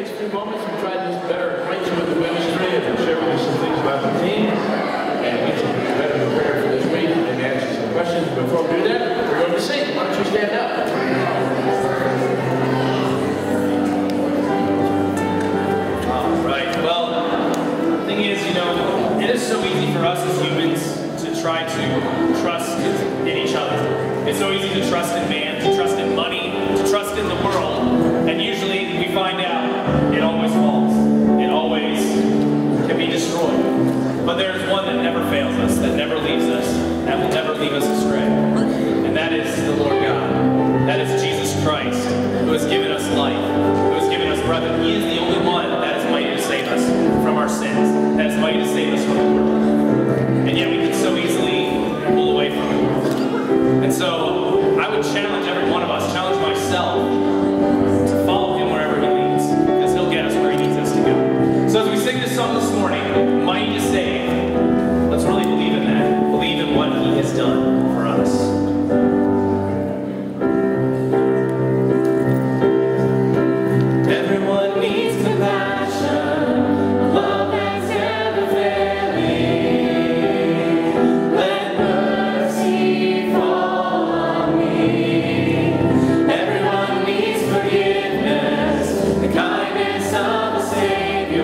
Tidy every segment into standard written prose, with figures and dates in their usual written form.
next few moments, we try to just better acquaint you with the ministry and share with you some things about the team, and get you better prepared for this week and answer some questions. Before we do that, we're going to sing. Why don't you stand up? All right. Well, the thing is, it is so easy for us as humans to try to trust in each other. It's so easy to trust in man, to trust in money, to trust in the world, and usually we find out it always falls. It always can be destroyed. But there is one that never fails us, that never leaves us, that will never leave us astray. And that is the Lord God. That is Jesus Christ, who has given us life, who has given us breath, and He is the only one that is mighty to save us from our sins, that is mighty to save us from the world. And yet we can so easily pull away from Him. And so I would challenge every one of us, challenge myself, to follow Him wherever He leads, because He'll get us where He needs us to go. So as we sing this song this morning, mighty to save, let's really believe in that. Believe in what He has done for us. Everyone needs compassion, love that's never failing. Let mercy fall on me. Everyone needs forgiveness, the kindness of a Savior.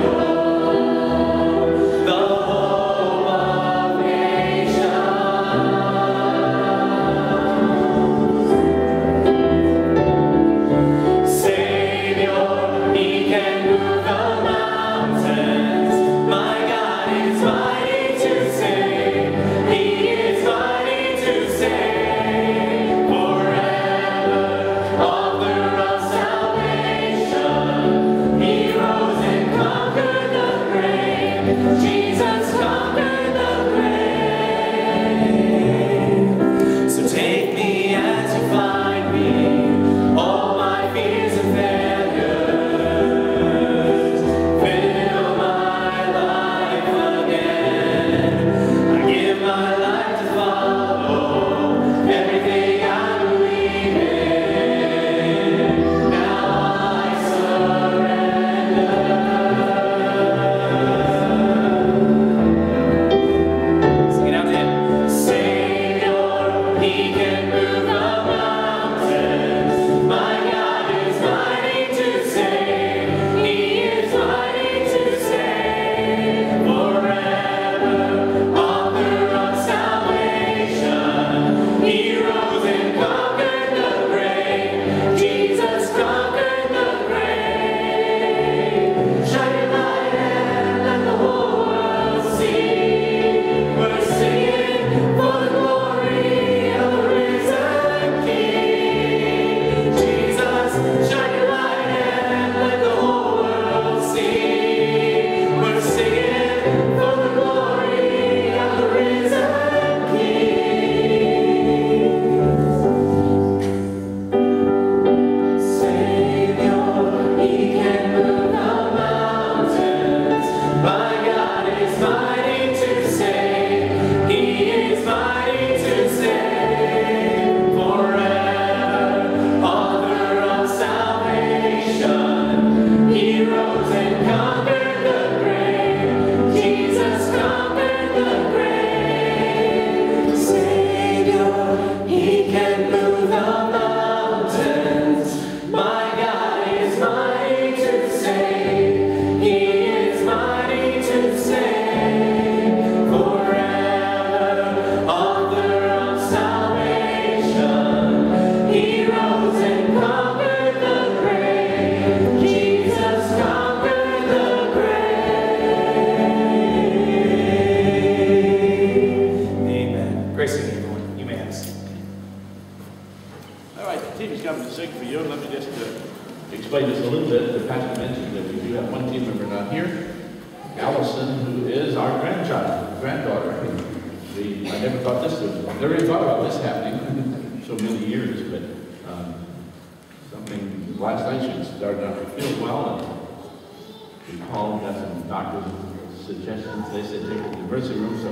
They said take her to the emergency room, so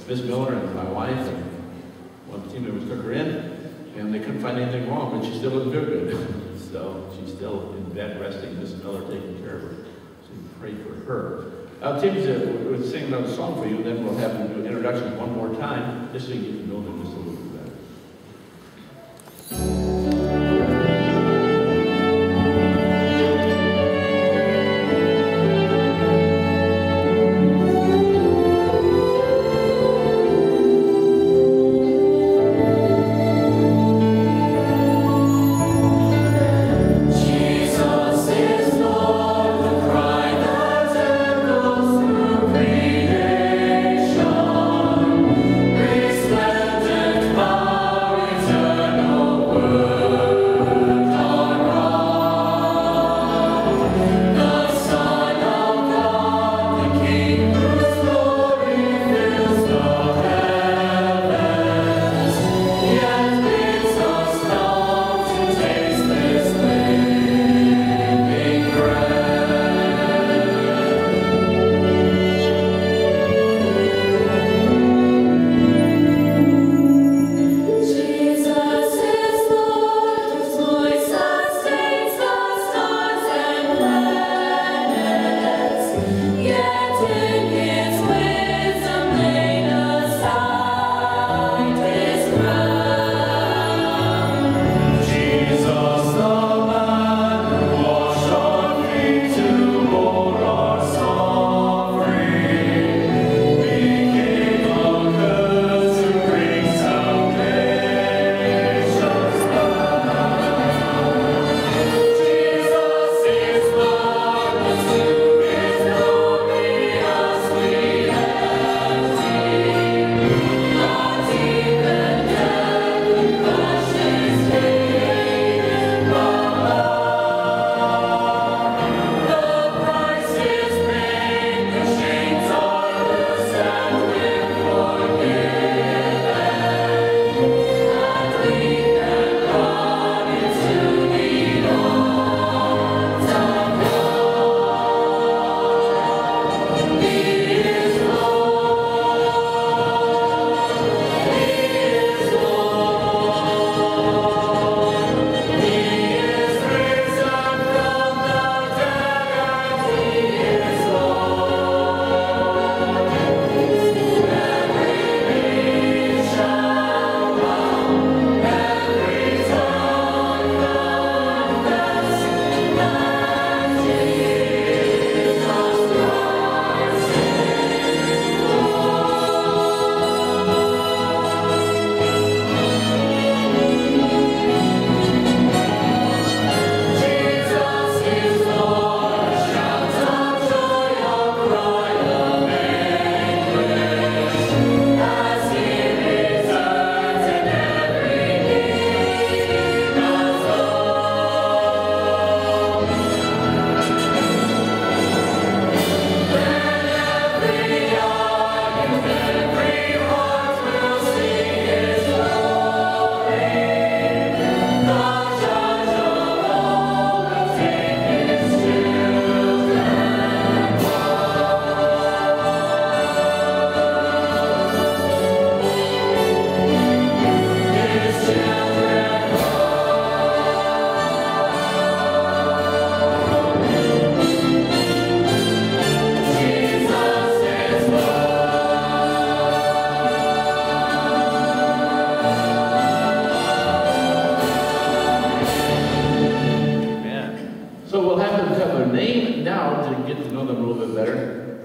Miss Miller and my wife and one of the team members took her in, and they couldn't find anything wrong, but she still looked very good. so she's still in bed resting. Miss Miller taking care of her. So you pray for her. Tim's we'll sing another song for you, and then we'll have them do an introduction one more time, just so you get to know them just a little bit better.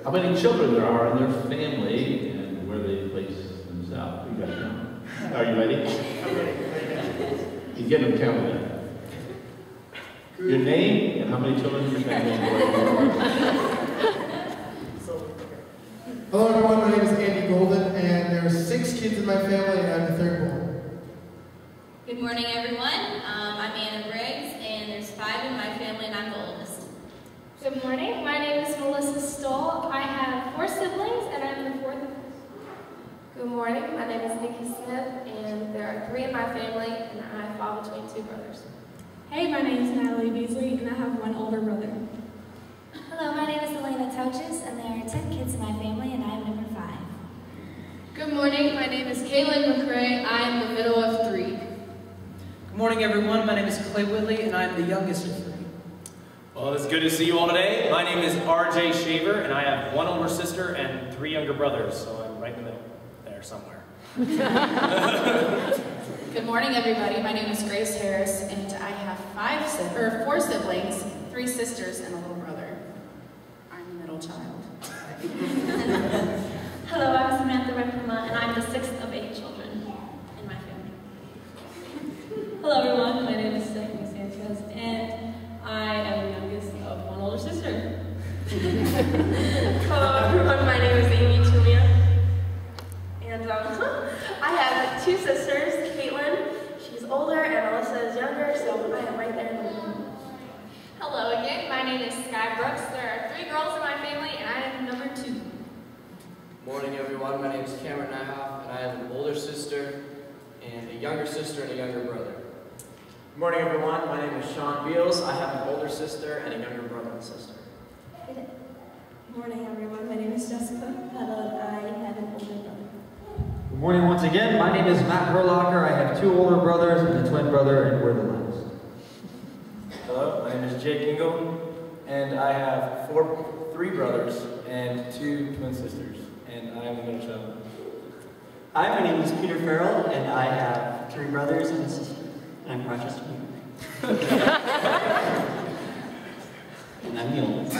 How many children there are in their family and where they place themselves. You guys know. Are you ready? You get them counted. Your name and how many children in your family. Hello everyone, my name is Andy Golden and there are 6 kids in my family and I'm the 3rd born. Good morning everyone, I'm Anna Briggs and there's 5 in my family and I'm the oldest. Good morning, my name is Melissa Stoll. I have 4 siblings and I'm the 4th. Good morning, my name is Nikki Smith and there are 3 in my family and I fall between 2 brothers. Hey, my name is Natalie Beasley and I have 1 older brother. Hello, my name is Elena Touches and there are 10 kids in my family and I am number 5. Good morning, my name is Kaylin McCrae. I am the middle of 3. Good Good morning, everyone. My name is Clay Whitley, and I'm the youngest of 3. Well, it's good to see you all today. My name is RJ Shaver, and I have 1 older sister and 3 younger brothers, so I'm right in the middle there somewhere. Good morning, everybody. My name is Grace Harris, and I have 4 siblings, 3 sisters, and a little brother. I'm the middle child. Hello, I'm Samantha Reprima, and I'm the 6th of 8 children in my family. Hello, everyone. My name is Stephanie Sanchez, and I am the youngest of 1 older sister. Hello, everyone. My name is Amy Tulia, and I have 2 sisters. Caitlin, she's older, and Alyssa is younger, so I am right there in the middle. Hello again, my name is Sky Brooks. There are 3 girls in my family, and I am number 2. Morning, everyone. My name is Cameron Nyhoff, and I have an older sister, and a younger sister, and a younger brother. Good morning, everyone. My name is Sean Beals. I have an older sister and a younger brother and sister. Good morning, everyone. My name is Jessica Pella, and I have an older brother. Good morning once again. My name is Matt Herlocker. I have 2 older brothers and a twin brother, and we're the last. Hello, my name is Jake Ingle, and I have 3 brothers and 2 twin sisters, and I am the middle child. Hi, my name is Peter Farrell, and I have 3 brothers and a sister. I'm Rochester. And I'm the oldest.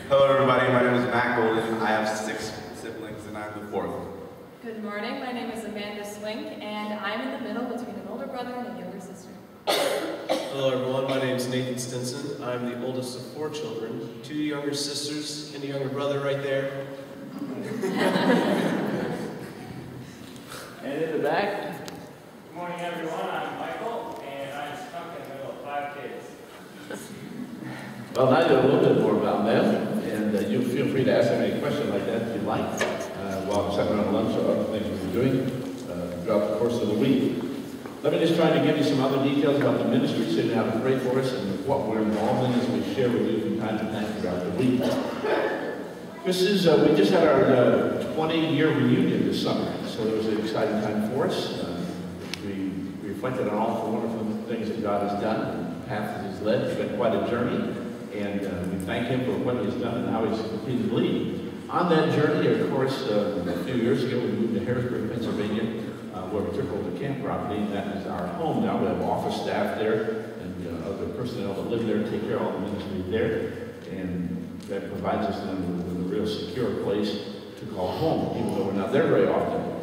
Hello, everybody. My name is Matt Golden. I have 6 siblings, and I'm the 4th. Good morning. My name is Amanda Swink, and I'm in the middle between an older brother and a younger sister. Hello, everyone. My name is Nathan Stinson. I'm the oldest of 4 children, 2 younger sisters, and a younger brother right there. And in the back. Good morning, everyone. I'm Michael, and I'm stuck in the middle of 5 kids. Well, now you know a little bit more about them, and you feel free to ask them any question like that if you'd like, while I'm sitting around lunch or other things we're doing throughout the course of the week. Let me just try to give you some other details about the ministry so you know how to pray for us and what we're involved in as we share with you from time to time throughout the week. This is, we just had our 20-year reunion this summer, so it was an exciting time for us. We reflected on all the wonderful things that God has done, and the path that He's led. It's been quite a journey, and we thank Him for what He's done and how He's continued to lead. On that journey, of course, a few years ago, we moved to Harrisburg, Pennsylvania, where we took over the camp property. That is our home now. We have office staff there and other personnel that live there, take care of all the ministry there, and that provides us then with a real secure place to call home, even though we're not there very often.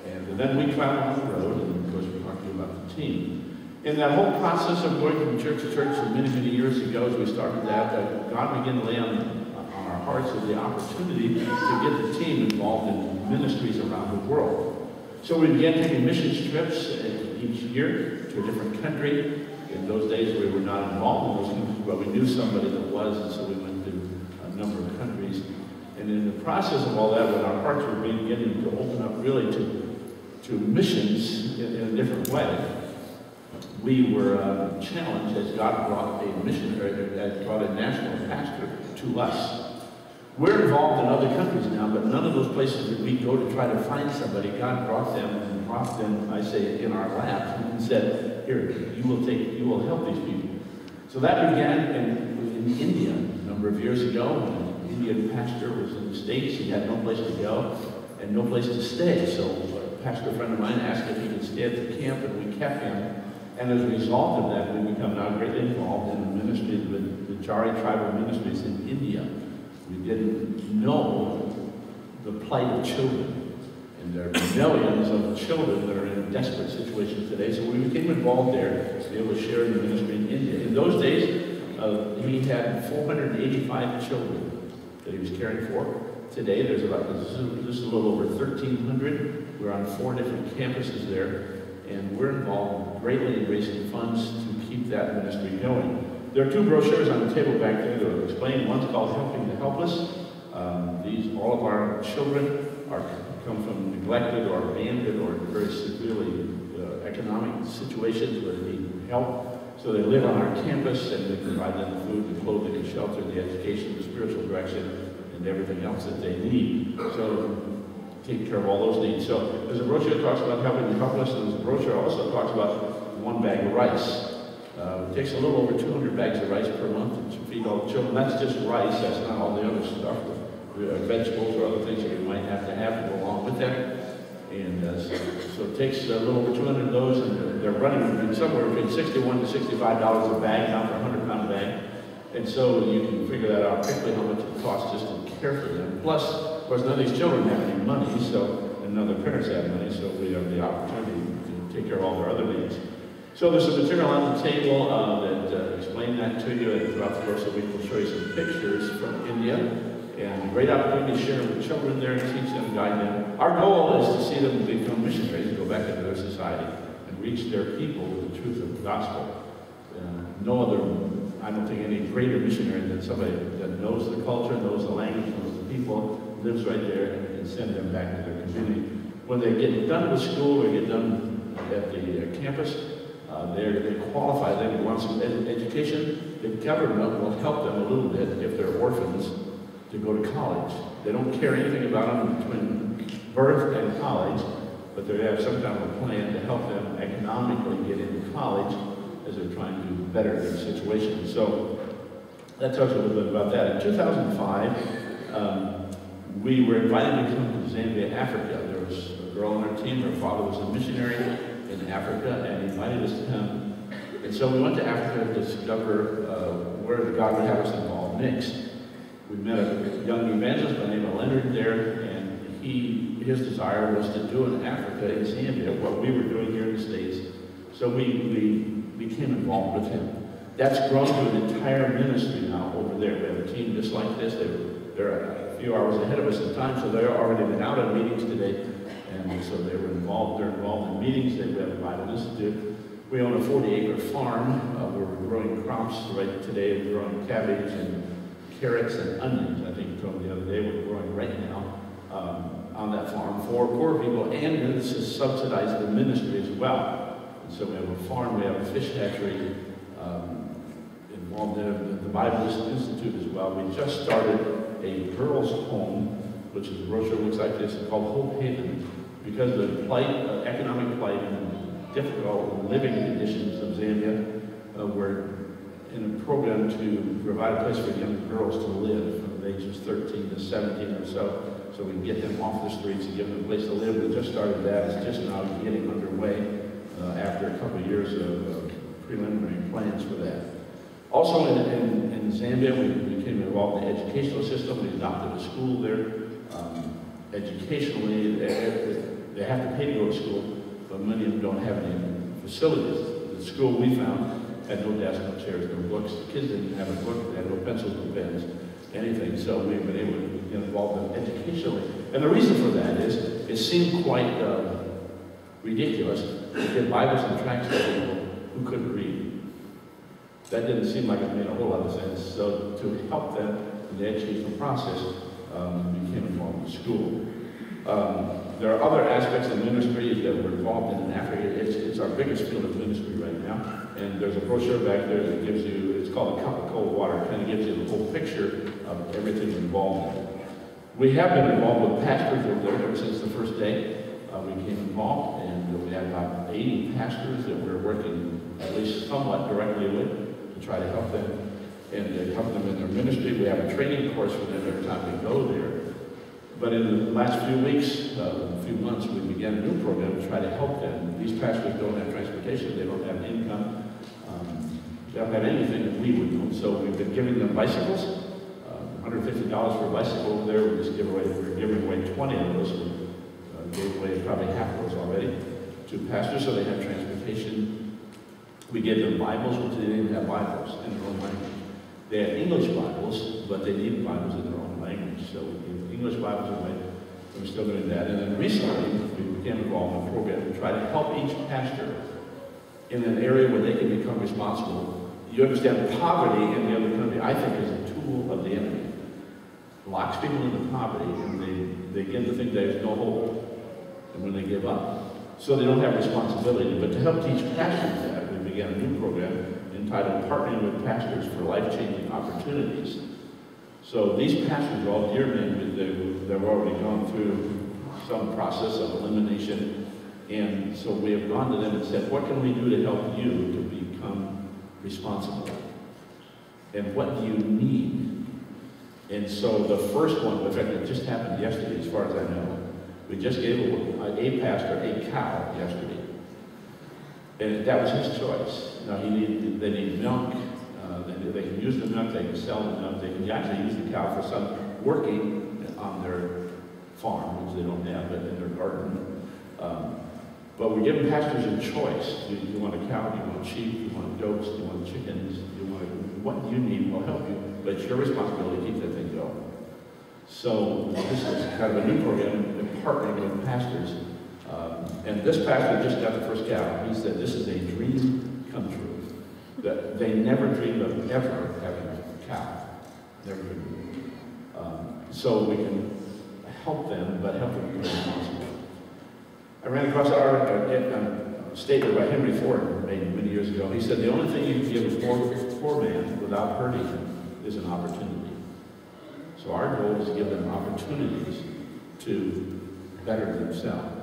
And then we travel on the road, and of course we talk to you about the team. In that whole process of going from church to church many, many years ago, as we started that, God began to lay on our hearts the opportunity to get the team involved in ministries around the world. So we began taking missions trips each year to a different country. In those days we were not involved in those countries, but we knew somebody that was, and so we went to a number of countries. And in the process of all that, when our hearts were beginning to open up really to missions in a different way, we were challenged as God brought a missionary, as brought a national pastor to us. We're involved in other countries now, but none of those places that we go to try to find somebody, God brought them and dropped them, I say, in our laps and said, here, you will help these people. So that began in India a number of years ago. When an Indian pastor was in the States, he had no place to go and no place to stay. So a pastor friend of mine asked if he could stay at the camp, and we kept him. And as a result of that, we become now greatly involved in the ministry of the Jari tribal ministries in India. We didn't know the plight of children, and there are millions of children that are in desperate situations today. So we became involved there to be able to share in the ministry in India. In those days, he had 485 children that he was caring for. Today, there's about just a little over 1,300. We're on 4 different campuses there. And we're involved greatly in raising funds to keep that ministry going. There are 2 brochures on the table back there that will explain. One's called Helping the Helpless. All of our children come from neglected or abandoned or very severely economic situations where they need help. So they live on our campus, and we provide them the food, the clothing, the shelter, the education, the spiritual direction, and everything else that they need. So take care of all those needs. So there's a brochure that talks about helping the helpless, and there's a brochure also talks about 1 bag of rice. It takes a little over 200 bags of rice per month to feed all the children. That's just rice, that's not all the other stuff, vegetables or other things that we might have to go along with that. And so it takes a little over 200 of those, and they're running somewhere between $61 to $65 a bag, not for a 100-pound bag. And so you can figure that out quickly how much it costs just to care for them. Plus, of course, none of these children have any money, and none of their parents have money, so we have the opportunity to take care of all their other needs. So there's some material on the table that explain that to you, and throughout the course of the week we'll show you some pictures from India, and a great opportunity to share with children there and teach them, guide them. Our goal is to see them become missionaries, go back into their society, and reach their people with the truth of the gospel. No other, I don't think any greater missionary than somebody that knows the culture, knows the language, knows the people, lives right there, and can send them back to their community. When they get done with school or get done at the campus, they qualify, they want some education. The government will help them a little bit if they're orphans to go to college. They don't care anything about them between birth and college, but they have some kind of a plan to help them economically get into college as they're trying to better their situation. So that talks a little bit about that. In 2005, we were invited to come to Zambia, Africa. There was a girl on our team, her father was a missionary in Africa, and he invited us to come. And so we went to Africa to discover where God would have us involved next. We met a young evangelist by the name of Leonard there, and his desire was to do in Africa, in Zambia, what we were doing here in the States. So we became involved with him. That's grown to an entire ministry now over there. We have a team just like this. They're a few hours ahead of us in time, so they've already been out on meetings today. And so they're involved in meetings. They have a Bible Institute. We own a 40-acre farm where we're growing crops. Right today, we're growing cabbage and carrots and onions. I think you told me the other day we're growing right now on that farm for poor people. And this is subsidized the ministry as well. And so we have a farm, we have a fish hatchery involved in the Bible Institute as well. We just started a girls' home, which is a brochure looks like this. It's called Hope Haven. Because of the economic plight and difficult living conditions of Zambia, we're in a program to provide a place for young girls to live from ages 13 to 17 or so we can get them off the streets and give them a place to live. We just started that. It's just now getting underway after a couple of years of preliminary plans for that. Also in Zambia, we became involved in the educational system. We adopted a school there. Educationally, they have to pay to go to school, but many of them don't have any facilities. The school we found had no desk, no chairs, no books. The kids didn't have a book, they had no pencils, no pens, anything. So we've been able to get involved in educationally. And the reason for that is, it seemed quite ridiculous to get Bibles and tracts to people who couldn't read. That didn't seem like it made a whole lot of sense. So to help them in the educational process, we became involved in school. There are other aspects of ministry that we're involved in Africa. It's our biggest field of ministry right now. And there's a brochure back there that gives you, it's called A Cup of Cold Water. It kind of gives you the whole picture of everything involved in it. We have been involved with pastors over there ever since the first day we came involved. And we have about 80 pastors that we're working at least somewhat directly with to try to help them and help them in their ministry. We have a training course for them every time we go there. But in the last few weeks, a few months, we began a new program to try to help them. These pastors don't have transportation, they don't have income, they don't have anything that we would know. So we've been giving them bicycles, $150 for a bicycle over there. We're giving away 20 of those. We gave away probably half of those already to pastors, so they have transportation. We gave them Bibles, which they didn't have Bibles in their own language. They have English Bibles, but they need Bibles in their own language. So we give English Bibles away, and we're still doing that. And then recently, we became involved in a program to try to help each pastor in an area where they can become responsible. You understand, poverty in the other country, I think, is a tool of the enemy. It locks people into poverty, and they begin to think there's no hope, and when they give up. So they don't have responsibility. But to help teach pastors that, we began a new program entitled Partnering with Pastors for Life-Changing Opportunities. So these pastors are all dear men. They've already gone through some process of elimination. And so we have gone to them and said, what can we do to help you to become responsible? And what do you need? And so the first one, in fact, it just happened yesterday, as far as I know. We just gave a pastor a cow yesterday. And that was his choice. Now, they need milk. They can use the milk, they can sell the milk, they can actually use the cow for some working on their farm, which they don't have, but in their garden. But we're giving pastors a choice. Do you want a cow? Do you want sheep? Do you want goats? Do you want chickens? What do you need? We'll help you. But it's your responsibility to keep that thing going. So this is kind of a new program, partnering with pastors. And this pastor just got the first cow. He said this is a dream come true. That they never dreamed of ever having a cow. Never dreamed. So we can help them, but help them be responsible. I ran across a statement by Henry Ford made many years ago. He said the only thing you can give a poor man without hurting him is an opportunity. So our goal is to give them opportunities to better themselves.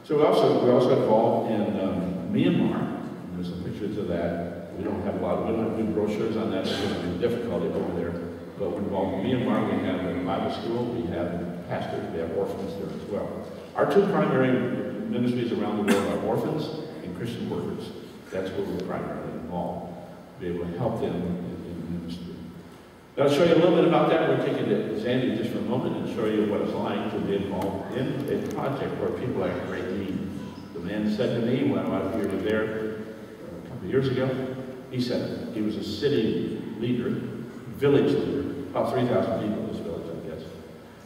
So we're also involved in Myanmar. And there's some pictures of that. We don't have to do brochures on that. There's going to be difficulty over there. But we're involved in Myanmar. We have a Bible school. We have pastors. We have orphans there as well. Our two primary ministries around the world are orphans and Christian workers. That's where we're primarily involved. Be able to help them in ministry. Now, I'll show you a little bit about that. We're taking it to Sandy just for a moment and show you what it's like to be involved in a project where people are in great need. The man said to me when we were there a couple of years ago, he said he was a city leader, village leader, about 3,000 people in this village, I guess.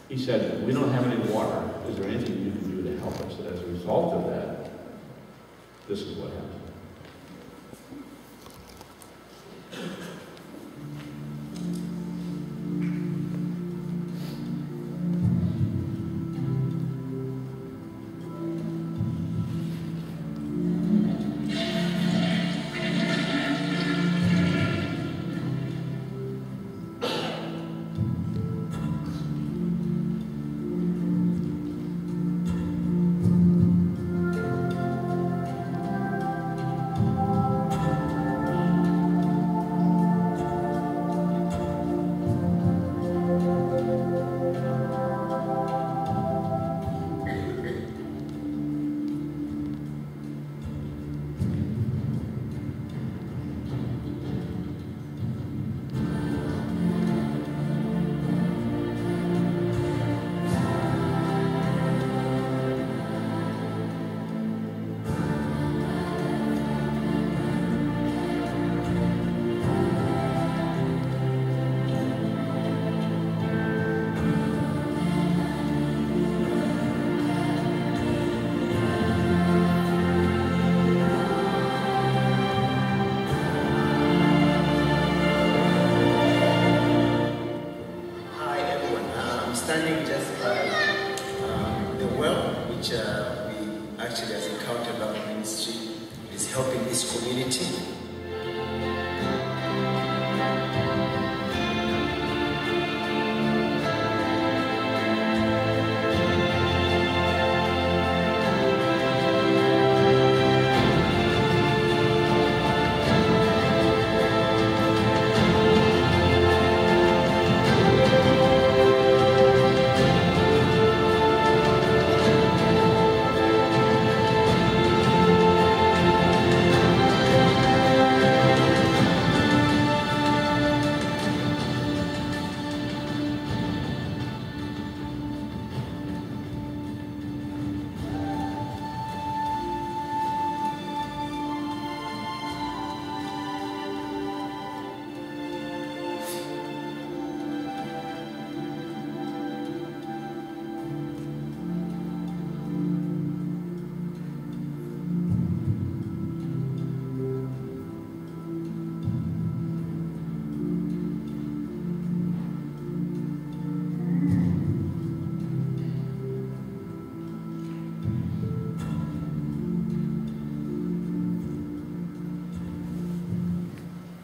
He said, we don't have any water. Is there anything you can do to help us? As a result of that, this is what happened.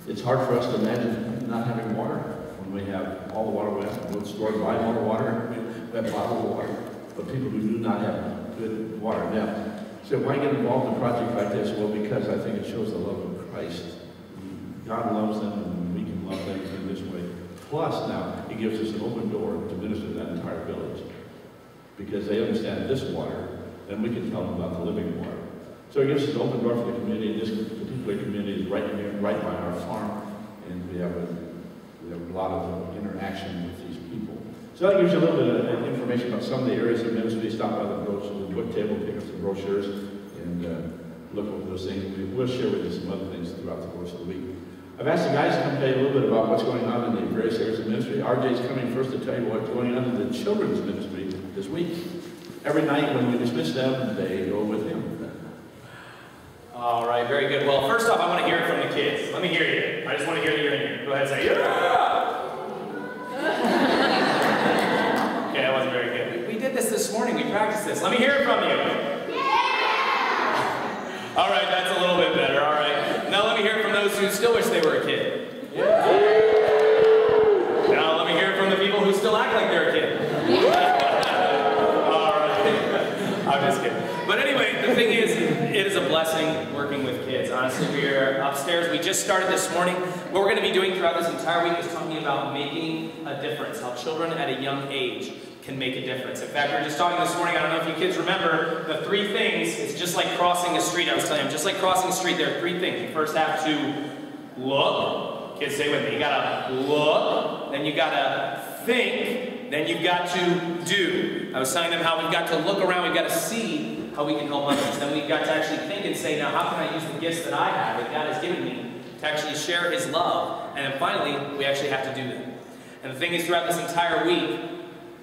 It's hard for us to imagine not having water when we have all the water we have. We'll store, buy more water, we have bottled water. but people who do not have good water. Now, so why get involved in a project like this? Well, because I think it shows the love of Christ. God loves them, and we can love them in this way. Plus, now, it gives us an open door to minister to that entire village. Because they understand this water, then we can tell them about the living water. So it gives us an open door for the community. This particular community is right here, right by our farm, and we have a lot of interaction with these people. So that gives you a little bit of information about some of the areas of ministry. Stop by the book table, pick up some brochures, and look over those things. We'll share with you some other things throughout the course of the week. I've asked the guys to come tell you a little bit about what's going on in the various areas of ministry. RJ's coming first to tell you what's going on in the children's ministry this week. Every night when we dismiss them, they go with him. All right, very good. Well, first off, I want to hear it from the kids. Let me hear you. I just want to hear you in here. Go ahead and say, yeah! Okay, that wasn't very good. We did this morning. We practiced this. Let me hear it from you. Yeah! All right, that's a little bit better. All right. Now let me hear it from those who still wish they were a kid. Yeah. Now let me hear it from the people who still act like they're a kid. All right. I'm just kidding. But anyway, the thing is, it is a blessing working with kids. Honestly, we are upstairs. We just started this morning. What we're going to be doing throughout this entire week is talking about making a difference, how children at a young age can make a difference. In fact, we were just talking this morning, I don't know if you kids remember, the 3 things. It's just like crossing a street. I was telling you, just like crossing a street, there are 3 things. You first have to look. Kids, stay with me. You got to look, then you got to think, then you've got to do. I was telling them how we've got to look around, we've got to see how we can help others. Then we've got to actually think and say, now how can I use the gifts that I have, that God has given me, to actually share His love? And then finally, we actually have to do that. And the thing is, throughout this entire week,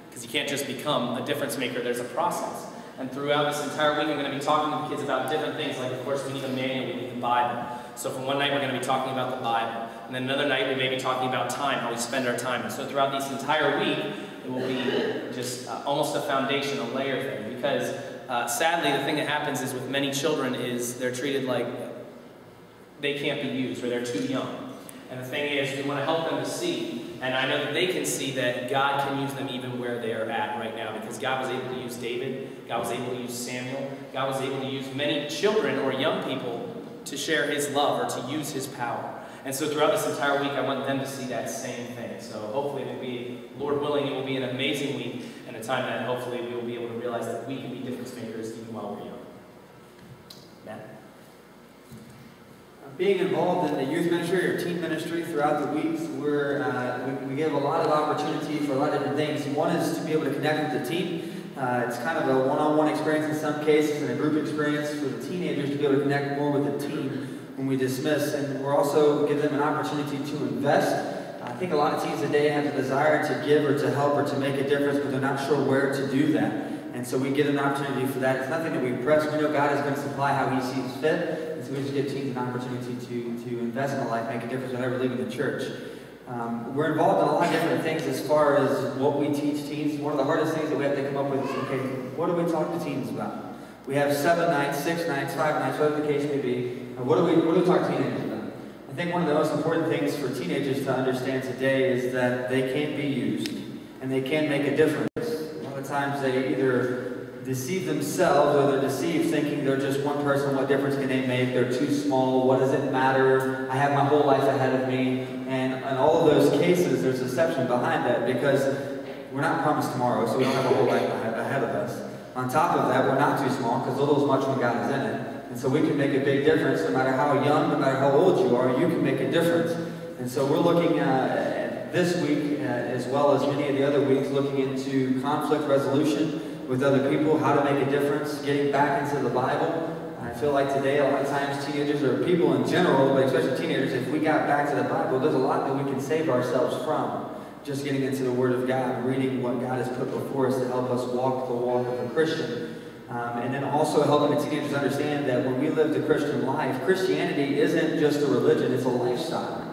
because you can't just become a difference maker, there's a process. And throughout this entire week, I'm going to be talking to the kids about different things, like of course we need a manual, we need the Bible. So from one night we're going to be talking about the Bible. And then another night we may be talking about time, how we spend our time. And so throughout this entire week, it will be just almost a foundation, a layer thing. Because sadly, the thing that happens is with many children is they're treated like they can't be used or they're too young. And the thing is, we want to help them to see, and I know that they can see that God can use them even where they are at right now, because God was able to use David, God was able to use Samuel, God was able to use many children or young people to share His love or to use His power. And so throughout this entire week, I want them to see that same thing. So hopefully it will be, Lord willing, it will be an amazing week and a time that hopefully we will be able to realize that we can be difference makers even while we're young. Matt? Being involved in the youth ministry or teen ministry throughout the weeks, we give a lot of opportunity for a lot of different things. One is to be able to connect with the team. It's kind of a one-on-one experience in some cases and a group experience for the teenagers to be able to connect more with the team when we dismiss. And we're also give them an opportunity to invest. I think a lot of teens today have the desire to give or to help or to make a difference, but they're not sure where to do that. And so we give them an opportunity for that. It's nothing that we press. We know God is going to supply how He sees fit. And so we just give teens an opportunity to invest in a life, make a difference without ever leaving the church. We're involved in a lot of different things as far as what we teach teens. One of the hardest things that we have to come up with is, okay, what do we talk to teens about? We have 7 nights, 6 nights, 5 nights, whatever the case may be. What do we talk to teenagers about? I think one of the most important things for teenagers to understand today is that they can be used and they can make a difference. A lot of times they either deceive themselves or they're deceived thinking they're just one person. What difference can they make? They're too small. What does it matter? I have my whole life ahead of me. And in all of those cases, there's deception behind that because we're not promised tomorrow, so we don't have a whole life ahead of us. On top of that, we're not too small because little is much when God is in it. And so we can make a big difference no matter how young, no matter how old you are, you can make a difference. And so we're looking at this week, as well as many of the other weeks, looking into conflict resolution with other people, how to make a difference, getting back into the Bible. I feel like today, a lot of times teenagers, or people in general, but especially teenagers, if we got back to the Bible, there's a lot that we can save ourselves from. Just getting into the Word of God, reading what God has put before us to help us walk the walk of a Christian. And then also helping the teenagers understand that when we live the Christian life, Christianity isn't just a religion, it's a lifestyle.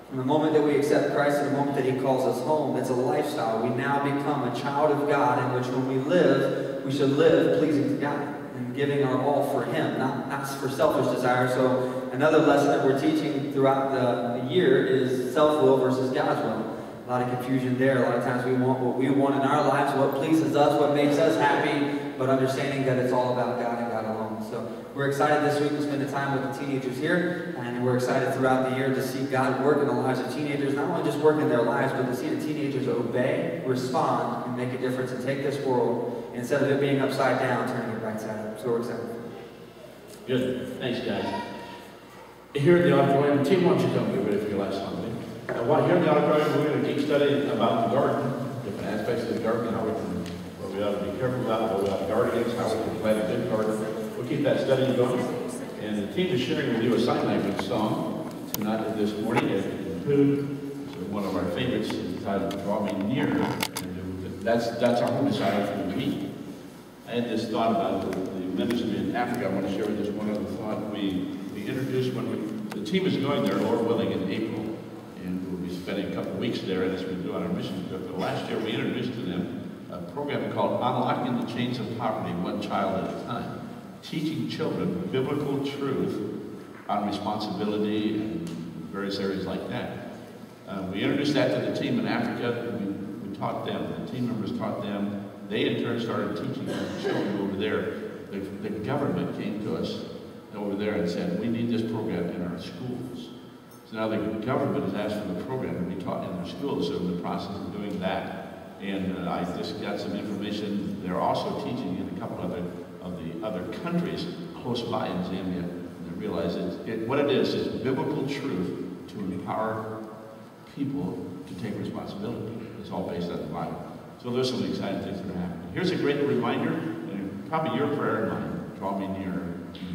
From the moment that we accept Christ to the moment that He calls us home, it's a lifestyle. We now become a child of God in which when we live, we should live pleasing to God and giving our all for Him, not for selfish desire. So another lesson that we're teaching throughout the year is self-will versus God's will. A lot of confusion there. A lot of times we want what we want in our lives, what pleases us, what makes us happy, but understanding that it's all about God and God alone. So we're excited this week to spend the time with the teenagers here, and we're excited throughout the year to see God work in the lives of teenagers, not only just work in their lives, but to see the teenagers obey, respond, and make a difference and take this world, instead of it being upside down, turning it right side up. So we're excited. Good. Thanks, guys. Here in the auditorium, team, why don't you come get ready for your last song? While here in the auditorium, we're going to keep studying about the garden, different aspects of the garden, how we can, what we ought to be careful about, what we ought to guard against, how we can plant a good garden. We'll keep that study going. And the team is sharing with you a sign language song tonight, this morning, as we conclude. One of our favorites is entitled "Draw Me Near." And that's our home desire for the week. I had this thought about the ministry in Africa. I want to share with you one other thought. We introduced the team is going there, Lord willing, in April, and we'll be spending a couple of weeks there as we do on our mission trip. But last year we introduced to them a program called Unlocking the Chains of Poverty, One Child at a Time, teaching children biblical truth on responsibility and various areas like that. We introduced that to the team in Africa. We taught them. The team members taught them. They in turn started teaching the children over there. The government came to us over there and said, we need this program in our schools. So now the government has asked for the program to be taught in their schools, so in the process of doing that. And I just got some information. They're also teaching in a couple of the other countries close by in Zambia. And they realize what it is biblical truth to empower people to take responsibility. It's all based on the Bible. So there's some exciting things that are happening. Here's a great reminder, and probably your prayer and mine. Draw me nearer. Me.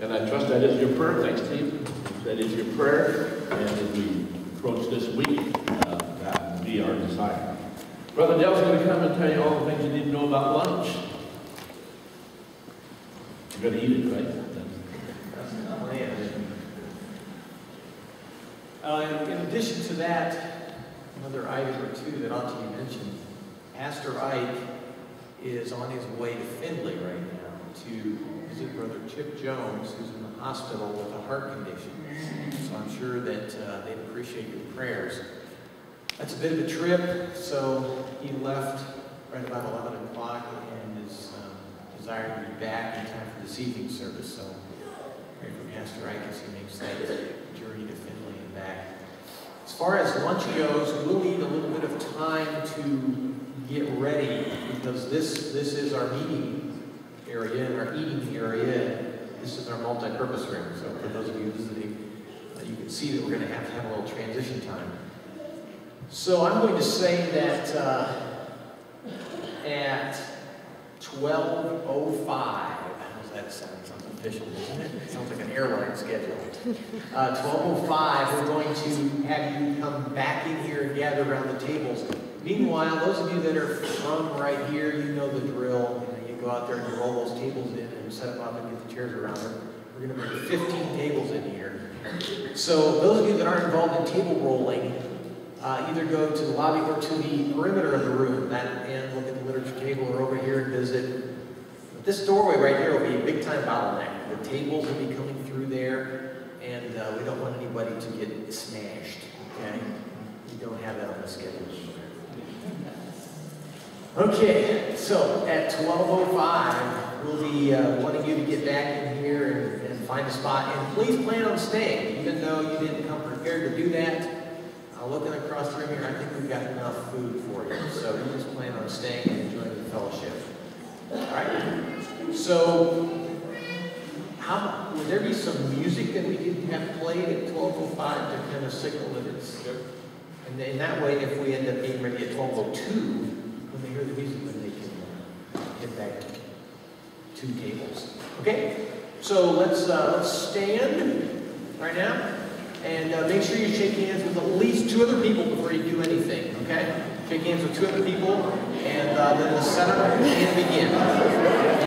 And I trust that is your prayer. Thanks, Steve. That is your prayer. And as we approach this week, that will be our desire. Brother Dale's going to come and tell you all the things you need to know about lunch. You're going to eat it, right? In addition to that, another item or two that ought to be mentioned. Pastor Ike is on his way to Findlay right now to visit Brother Chip Jones, who's in the hospital with a heart condition. So I'm sure that they'd appreciate your prayers. That's a bit of a trip, so he left right about 11 o'clock and is desiring to be back in time for this evening service. So pray for Pastor Ike as he makes that journey to Findlay and back. As far as lunch goes, we'll need a little bit of time to get ready because this is our meeting area and our eating area. This is our multi-purpose room. So for those of you visiting, you can see that we're going to have a little transition time. So I'm going to say that at 12:05, how's that sound? Sounds official, doesn't it? It sounds like an airline schedule. 12:05, we're going to have you come back in here and gather around the tables. Meanwhile, those of you that are from right here, you know the drill. You go out there and you roll those tables in and set them up and get the chairs around them. We're going to bring 15 tables in here. So those of you that aren't involved in table rolling, either go to the lobby or to the perimeter of the room and look at the literature table or over here and visit. But this doorway right here will be a big time bottleneck. The tables will be coming through there, and we don't want anybody to get smashed. Okay? We don't have that on the schedule. Okay, so at 12:05, we'll be wanting you to get back in here and find a spot. And please plan on staying, even though you didn't come prepared to do that. Looking across the room here, I think we've got enough food for you. So you just plan on staying and enjoying the fellowship. All right? So, would there be some music that we could have played at 12:05 to kind of signal that it's... And in that way, if we end up being ready at 12:02, when they hear the music, then they can get back to tables. Okay? So let's stand right now. And make sure you shake hands with at least 2 other people before you do anything, okay? Shake hands with 2 other people, and then the center and begin.